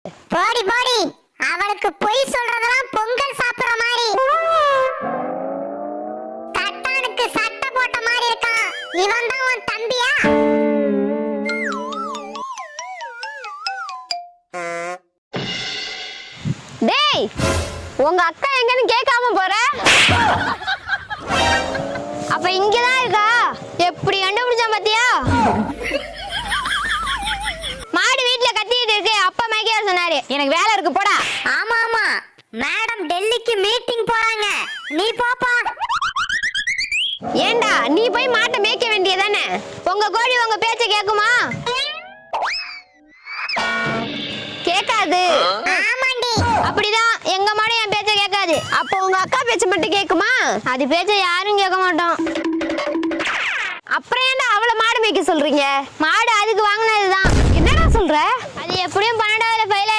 போடி போடி, அவளுக்கு பொய் சொல்றதெல்லாம் பொங்கல் சாப்பிடுற மாதிரி. தட்டானுக்கு சட்டை போட்ட மாதிரி இருக்கான். இவன் தான் உன் தம்பியா? டேய், உங்க அக்கா எங்கன்னு கேட்காம போற? அப்ப இங்கதான் இருக்கா? எப்படி கண்டுபிடிச்சா பாத்தியா? மாடு வீட்டுல கத்திட்டு இருக்கு. அப்பா மைக்கியார் சொன்னாரு எனக்கு வேலை இருக்கு போடா. ஆமா ஆமா, மேடம் டெல்லிக்கு மீட்டிங் போறாங்க, நீ போப்பா. ஏண்டா நீ போய் மாட்டை மேய்க்க வேண்டியதானே? உங்க கோழி உங்க பேச்ச கேக்குமா? கேக்காது. ஆமாண்டி. அப்படிதான், எங்க மாடு என் பேச்ச கேட்காது. அப்போ உங்க அக்கா பேச்ச மட்டும் கேக்குமா? அது பேச்ச யாரும் கேட்க மாட்டோம். அப்புறம் ஏன்டா அவளை மாடு மேய்க்க சொல்றீங்க? மாடு அதுக்கு வாங்கினதுதான். என்னடா சொல்ற? அது எப்படியும் 12